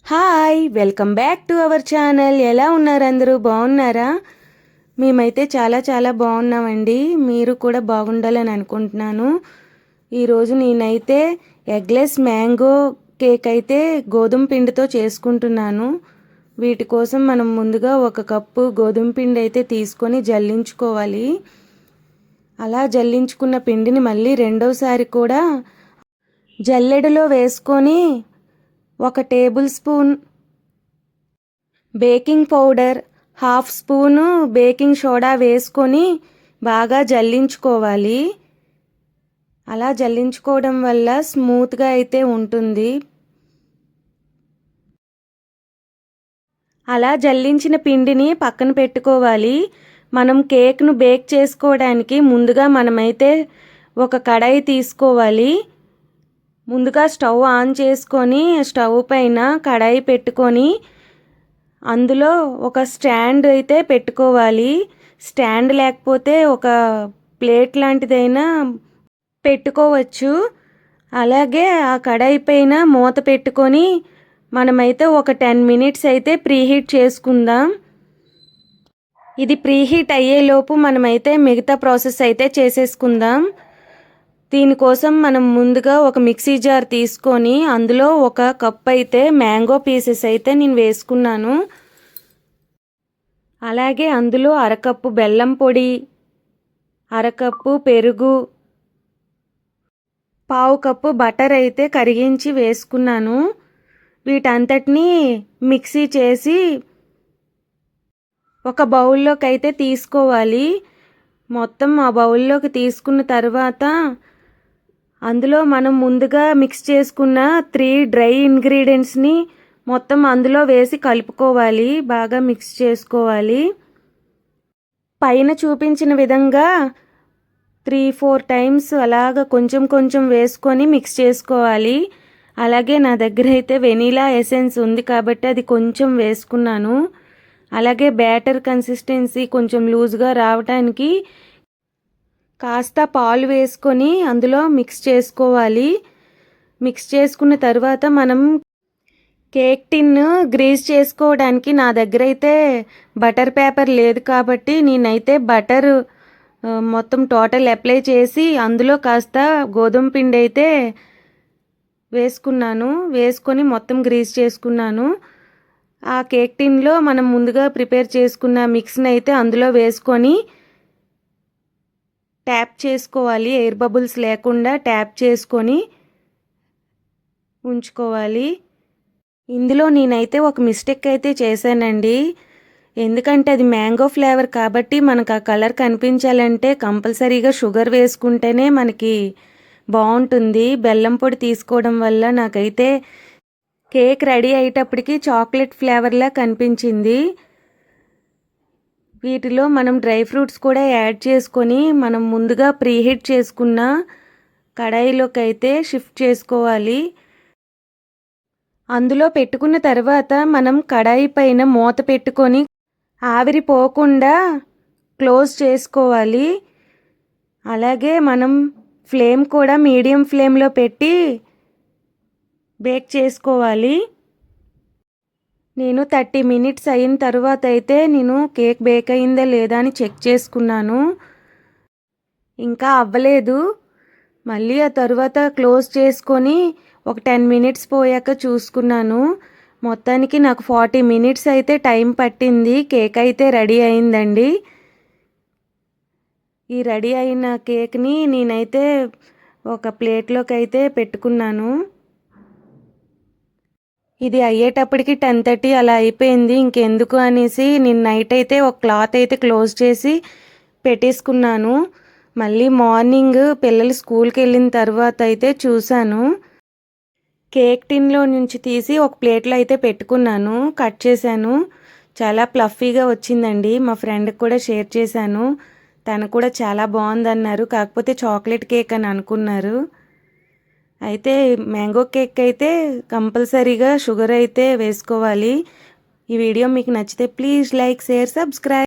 Hi, welcome back to our channel. ఎలా ఉన్నారు అందరూ? బాగున్నారా? మేమైతే చాలా చాలా బాగున్నామండి. మీరు కూడా బాగుండాలని అనుకుంటున్నాను. ఈరోజు నేనైతే ఎగ్లెస్ మ్యాంగో కేక్ అయితే గోధుమ పిండితో చేసుకుంటున్నాను. వీటి కోసం మనం ముందుగా 1 కప్పు గోధుమ పిండి అయితే తీసుకొని జల్లించుకోవాలి. అలా జల్లించుకున్న పిండిని మళ్ళీ రెండోసారి కూడా జల్లెడలో వేసుకొని 1 table spoon baking powder, 1/2 spoon baking soda వేసుకొని బాగా జల్లించుకోవాలి. అలా జల్లించుకోవడం వల్ల స్మూత్గా అయితే ఉంటుంది. అలా జల్లించిన పిండిని పక్కన పెట్టుకోవాలి. మనం కేక్ను బేక్ చేసుకోవడానికి ముందుగా మనమైతే ఒక కడాయి తీసుకోవాలి. ముందుగా స్టవ్ ఆన్ చేసుకొని స్టవ్ పైన కడాయి పెట్టుకొని అందులో ఒక స్టాండ్ అయితే పెట్టుకోవాలి. స్టాండ్ లేకపోతే ఒక ప్లేట్ లాంటిదైనా పెట్టుకోవచ్చు. అలాగే ఆ కడాయి పైన మూత పెట్టుకొని మనమైతే ఒక 10 మినిట్స్ అయితే ప్రీహీట్ చేసుకుందాం. ఇది ప్రీహీట్ అయ్యేలోపు మనమైతే మిగతా ప్రాసెస్ అయితే చేసేసుకుందాం. దీనికోసం మనం ముందుగా ఒక మిక్సీ జార్ తీసుకొని అందులో 1 కప్ అయితే మ్యాంగో పీసెస్ అయితే నేను వేసుకున్నాను. అలాగే అందులో 1/2 కప్పు బెల్లం పొడి, 1/2 కప్పు పెరుగు, 1/2 కప్పు బటర్ అయితే కరిగించి వేసుకున్నాను. వీటంతటినీ మిక్సీ చేసి ఒక బౌల్లోకి అయితే తీసుకోవాలి. మొత్తం ఆ బౌల్లోకి తీసుకున్న తర్వాత అందులో మనం ముందుగా మిక్స్ చేసుకున్న 3 డ్రై ఇంగ్రీడియంట్స్ని మొత్తం అందులో వేసి కలుపుకోవాలి. బాగా మిక్స్ చేసుకోవాలి. పైన చూపించిన విధంగా 3-4 టైమ్స్ అలాగ కొంచెం కొంచెం వేసుకొని మిక్స్ చేసుకోవాలి. అలాగే నా దగ్గర అయితే వెనీలా ఎసెన్స్ ఉంది కాబట్టి అది కొంచెం వేసుకున్నాను. అలాగే బ్యాటర్ కన్సిస్టెన్సీ కొంచెం లూజ్గా రావడానికి కాస్త పాలు వేసుకొని అందులో మిక్స్ చేసుకోవాలి. మిక్స్ చేసుకున్న తర్వాత మనం కేక్ టిన్ గ్రీస్ చేసుకోవడానికి నా దగ్గర అయితే బటర్ పేపర్ లేదు కాబట్టి నేనైతే బటర్ మొత్తం టోటల్ అప్లై చేసి అందులో కాస్త గోధుమ పిండి అయితే వేసుకున్నాను. వేసుకొని మొత్తం గ్రీస్ చేసుకున్నాను. ఆ కేక్ టిన్లో మనం ముందుగా ప్రిపేర్ చేసుకున్న మిక్స్ని అయితే అందులో వేసుకొని ట్యాప్ చేసుకోవాలి. ఎయిర్ బబుల్స్ లేకుండా ట్యాప్ చేసుకొని ఉంచుకోవాలి. ఇందులో నేనైతే ఒక మిస్టేక్ అయితే చేశానండి. ఎందుకంటే అది మ్యాంగో ఫ్లేవర్ కాబట్టి మనకు ఆ కలర్ కనిపించాలంటే కంపల్సరీగా షుగర్ వేసుకుంటేనే మనకి బాగుంటుంది. బెల్లం పొడి తీసుకోవడం వల్ల నాకైతే కేక్ రెడీ అయ్యేటప్పటికి చాక్లెట్ ఫ్లేవర్లా కనిపించింది. వీటిలో మనం డ్రై ఫ్రూట్స్ కూడా యాడ్ చేసుకొని మనం ముందుగా ప్రీహీట్ చేసుకున్న కడాయిలోకి అయితే షిఫ్ట్ చేసుకోవాలి. అందులో పెట్టుకున్న తర్వాత మనం కడాయి పైన మూత పెట్టుకొని ఆవిరి పోకుండా క్లోజ్ చేసుకోవాలి. అలాగే మనం ఫ్లేమ్ కూడా మీడియం ఫ్లేమ్లో పెట్టి బేక్ చేసుకోవాలి. నేను 30 మినిట్స్ అయిన తర్వాత అయితే నేను కేక్ బేక్ అయిందా లేదా అని చెక్ చేసుకున్నాను. ఇంకా అవ్వలేదు. మళ్ళీ ఆ తర్వాత క్లోజ్ చేసుకొని ఒక 10 మినిట్స్ పోయాక చూసుకున్నాను. మొత్తానికి నాకు 40 మినిట్స్ అయితే టైం పట్టింది. కేక్ అయితే రెడీ అయిందండి. ఈ రెడీ అయిన కేక్ని నేనైతే ఒక ప్లేట్లోకి అయితే పెట్టుకున్నాను. ఇది అయ్యేటప్పటికి 10:30 అలా అయిపోయింది. ఇంకెందుకు అనేసి నేను నైట్ అయితే ఒక క్లాత్ అయితే క్లోజ్ చేసి పెట్టేసుకున్నాను. మళ్ళీ మార్నింగ్ పిల్లలు స్కూల్కి వెళ్ళిన తర్వాత అయితే చూశాను. కేక్ టిన్లో నుంచి తీసి ఒక ప్లేట్లో అయితే పెట్టుకున్నాను. కట్ చేశాను. చాలా ప్లఫీగా వచ్చిందండి. మా ఫ్రెండ్కి కూడా షేర్ చేశాను. తను కూడా చాలా బాగుందన్నారు. కాకపోతే చాక్లెట్ కేక్ అని అనుకున్నారు. అయితే మ్యాంగో కేక్ అయితే కంపల్సరీగా షుగర్ అయితే వేసుకోవాలి. ఈ వీడియో మీకు నచ్చితే ప్లీజ్ లైక్, షేర్, సబ్స్క్రైబ్.